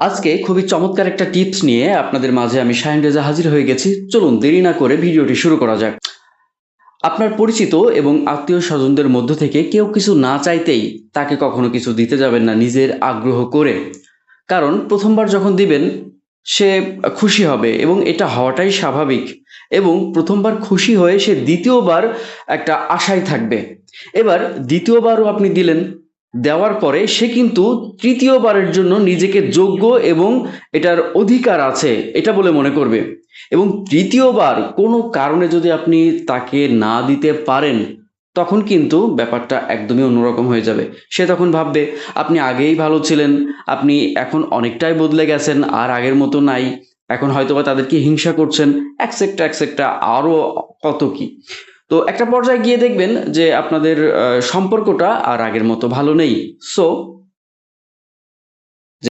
আজকে খুবই চমৎকার একটা টিপস নিয়ে আপনাদের মাঝে আমি শাহিন রেজা হাজির হয়ে গেছি। চলুন দেরি না করে ভিডিওটি শুরু করা যাক। আপনার পরিচিত এবং আত্মীয়-স্বজনদের মধ্য থেকে কেউ কিছু না চাইতেই তাকে কখনো কিছু দিতে যাবেন না নিজের আগ্রহ করে। কারণ ১ম বার যখন দিবেন সে খুশি হবে এবং এটা হওয়াটাই স্বাভাবিক এবং ১ম বার খুশি হয়ে সে ২য় বার একটা আশায় থাকবে। এবার ২য় বারও আপনি দিলেন, দেওয়ার পরে সে কিন্তু ৩য় বারের জন্য নিজেকে যোগ্য এবং এটার অধিকার আছে এটা বলে মনে করবে। এবং ৩য় বার কোনো কারণে যদি আপনি তাকে না দিতে পারেন, তখন কিন্তু ব্যাপারটা একদমই অন্যরকম হয়ে যাবে। সে তখন ভাববে আপনি আগেই ভালো ছিলেন, আপনি এখন অনেকটাই বদলে গেছেন, আর আগের মতো নাই। এখন হয়তোবা তাদেরকে হিংসা করছেন, etcetera, etcetera আরো কত কি। তো একটা পর্যায়ে গিয়ে দেখবেন যে আপনাদের সম্পর্কটা আর আগের মতো ভালো নেই। সো